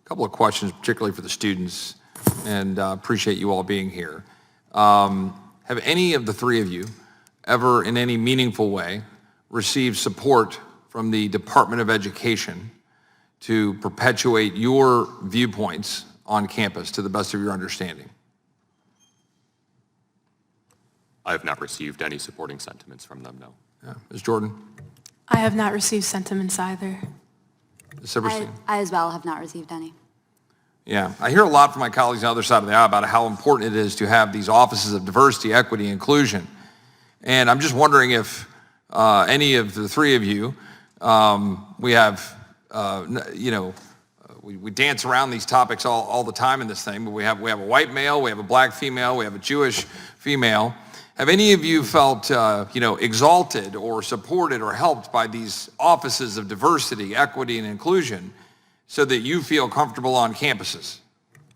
couple of questions, particularly for the students, and appreciate you all being here. Have any of the three of you ever in any meaningful way received support from the Department of Education to perpetuate your viewpoints on campus to the best of your understanding? I have not received any supporting sentiments from them, no. Yeah. Ms. Jordan? I have not received sentiments either. Ms. Silverstein? I as well have not received any. Yeah, I hear a lot from my colleagues on the other side of the aisle about how important it is to have these offices of diversity, equity, and inclusion. And I'm just wondering if any of the three of you, we have, we dance around these topics all the time in this thing, but we have a white male, we have a black female, we have a Jewish female. Have any of you felt, exalted or supported or helped by these offices of diversity, equity, and inclusion so that you feel comfortable on campuses?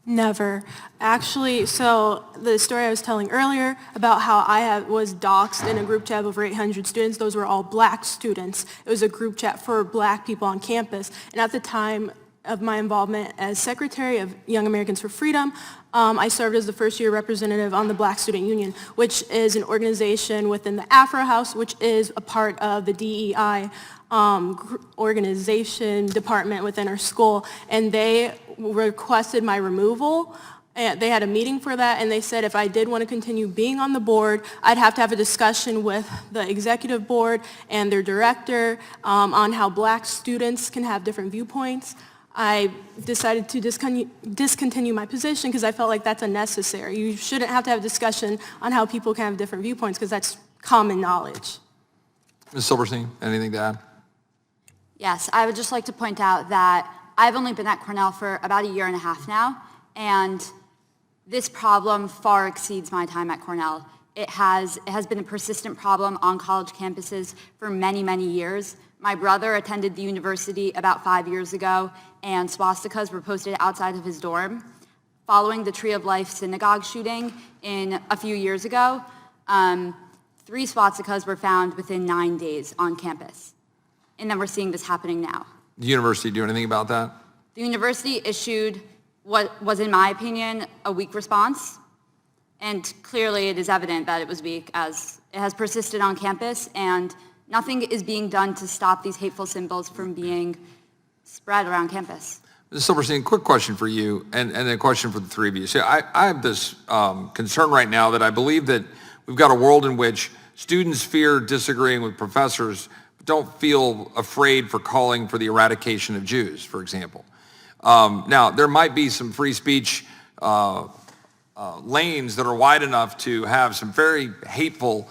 Never. Actually, so the story I was telling earlier about how I was doxxed in a group chat of over 800 students, those were all black students. It was a group chat for black people on campus. And at the time of my involvement as secretary of Young Americans for Freedom, I served as the first-year representative on the Black Student Union, which is an organization within the Afro House, which is a part of the DEI organization department within our school, and they requested my removal. And they had a meeting for that, and they said if I did want to continue being on the board, I'd have to have a discussion with the executive board and their director on how black students can have different viewpoints. I decided to discontinue my position because I felt like that's unnecessary. You shouldn't have to have a discussion on how people can have different viewpoints because that's common knowledge. Ms. Silverstein, anything to add? Yes, I would just like to point out that I've only been at Cornell for about a year and a half now, and this problem far exceeds my time at Cornell. It has been a persistent problem on college campuses for many, many years. My brother attended the university about 5 years ago, and swastikas were posted outside of his dorm. Following the Tree of Life synagogue shooting a few years ago, 3 swastikas were found within 9 days on campus. And then we're seeing this happening now. Did the university do anything about that? The university issued what was, in my opinion, a weak response. And clearly it is evident that it was weak as it has persisted on campus, and nothing is being done to stop these hateful symbols from being spread around campus. Ms. Silverstein, quick question for you, and a question for the three of you. So I have this concern right now that I believe that we've got a world in which students fear disagreeing with professors, but don't feel afraid for calling for the eradication of Jews, for example. Now, there might be some free speech lanes that are wide enough to have some very hateful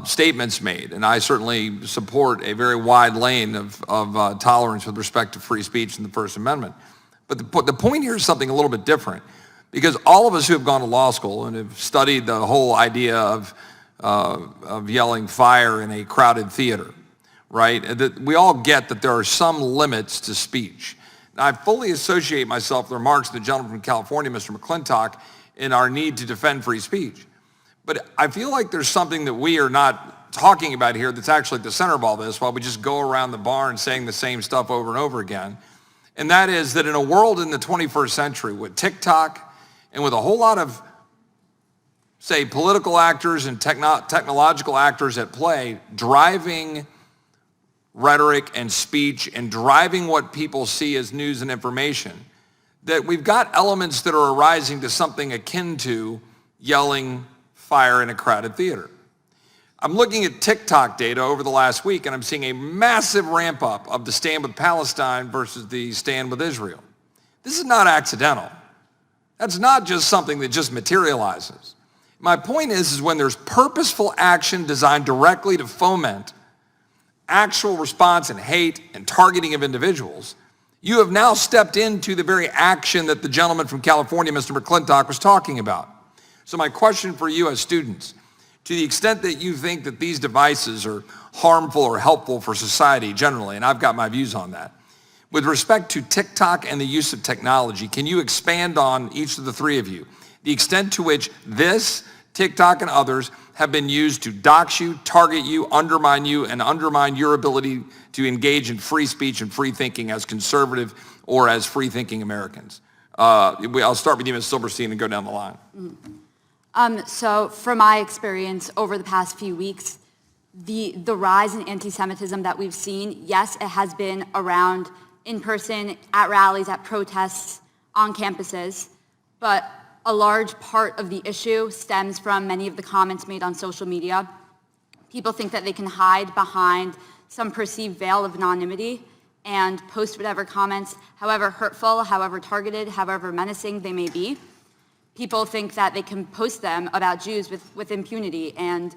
statements made, and I certainly support a very wide lane of tolerance with respect to free speech in the First Amendment. But the point here is something a little bit different, because all of us who have gone to law school and have studied the whole idea of yelling fire in a crowded theater, right? That we all get that there are some limits to speech. Now, I fully associate myself with the remarks of the gentleman from California, Mr. McClintock, in our need to defend free speech. But I feel like there's something that we are not talking about here that's actually at the center of all this, while we just go around the barn saying the same stuff over and over again. And that is that in a world in the 21st century with TikTok and with a whole lot of, say, political actors and technological actors at play driving rhetoric and speech and driving what people see as news and information, that we've got elements that are arising to something akin to yelling fire in a crowded theater. I'm looking at TikTok data over the last week, and I'm seeing a massive ramp up of the stand with Palestine versus the stand with Israel. This is not accidental. That's not just something that just materializes. My point is when there's purposeful action designed directly to foment actual response and hate and targeting of individuals, you have now stepped into the very action that the gentleman from California, Mr. McClintock, was talking about. So my question for you as students, to the extent that you think that these devices are harmful or helpful for society generally, and I've got my views on that, with respect to TikTok and the use of technology, can you expand on, each of the three of you, the extent to which this, TikTok and others, have been used to dox you, target you, and undermine your ability to engage in free speech and free thinking as conservative or as free-thinking Americans? I'll start with you, Ms. Silberstein, and go down the line. So from my experience over the past few weeks, the rise in anti-Semitism that we've seen, yes, it has been around in person, at rallies, at protests, on campuses, but a large part of the issue stems from many of the comments made on social media. People think that they can hide behind some perceived veil of anonymity and post whatever comments, however hurtful, however targeted, however menacing they may be. People think that they can post them about Jews with impunity and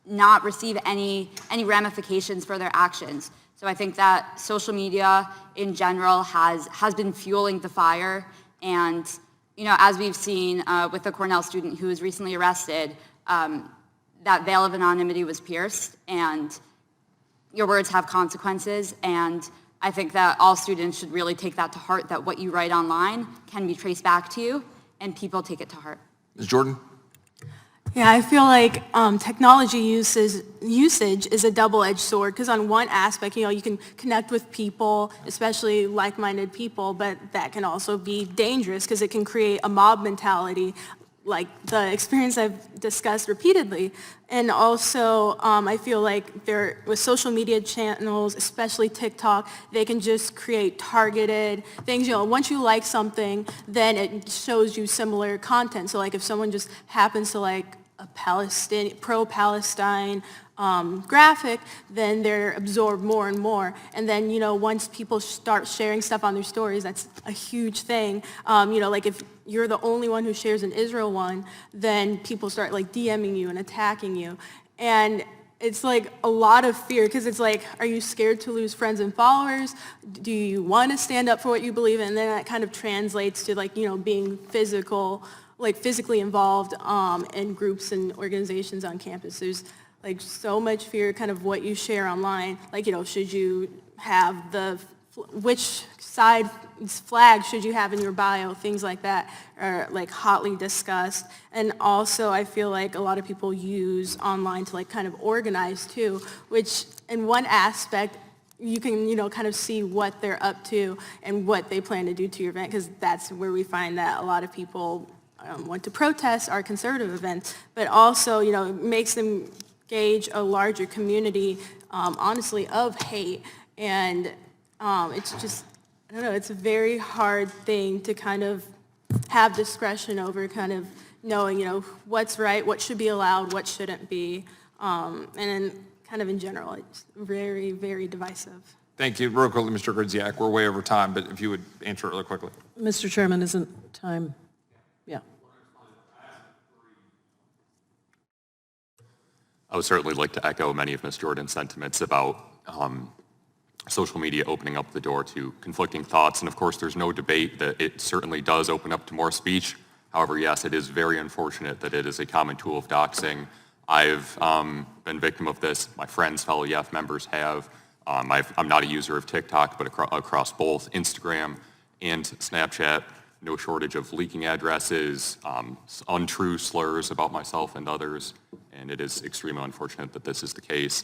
not receive any ramifications for their actions. So I think that social media in general has been fueling the fire. And as we've seen with the Cornell student who was recently arrested, that veil of anonymity was pierced, and your words have consequences. And I think that all students should really take that to heart, that what you write online can be traced back to you, and people take it to heart. Ms. Jordan? Yeah, I feel like technology usage is a double-edged sword, because on one aspect, you can connect with people, especially like-minded people, but that can also be dangerous because it can create a mob mentality, like the experience I've discussed repeatedly. And also, I feel like with social media channels, especially TikTok, they can just create targeted things. Once you like something, then it shows you similar content. So like if someone just happens to like a pro-Palestine graphic, then they're absorbed more and more. And then, once people start sharing stuff on their stories, that's a huge thing. Like if you're the only one who shares an Israel one, then people start like DMing you and attacking you. And it's like a lot of fear, because it's like, are you scared to lose friends and followers? Do you want to stand up for what you believe in? And then that kind of translates to like, being physically involved in groups and organizations on campus. There's like so much fear, kind of what you share online. Like, should you have which side flag should you have in your bio? Things like that are like hotly discussed. And also I feel like a lot of people use online to like kind of organize too, which in one aspect, you can, kind of see what they're up to and what they plan to do to your event, because that's where we find that a lot of people want to protest our conservative events, but also, it makes them gauge a larger community, honestly, of hate. And it's just, I don't know, it's a very hard thing to kind of have discretion over, kind of knowing, what's right, what should be allowed, what shouldn't be. And then kind of in general, it's very, very divisive. Thank you. Real quickly, Mr. Gridziak, we're way over time, but if you would answer it really quickly. Mr. Chairman, isn't time? Yeah. I would certainly like to echo many of Ms. Jordan's sentiments about social media opening up the door to conflicting thoughts. And of course, there's no debate that it certainly does open up to more speech. However, yes, it is very unfortunate that it is a common tool of doxing. I've been victim of this. My friends, fellow YEF members have. I'm not a user of TikTok, but across both Instagram and Snapchat, no shortage of leaking addresses, untrue slurs about myself and others, and it is extremely unfortunate that this is the case.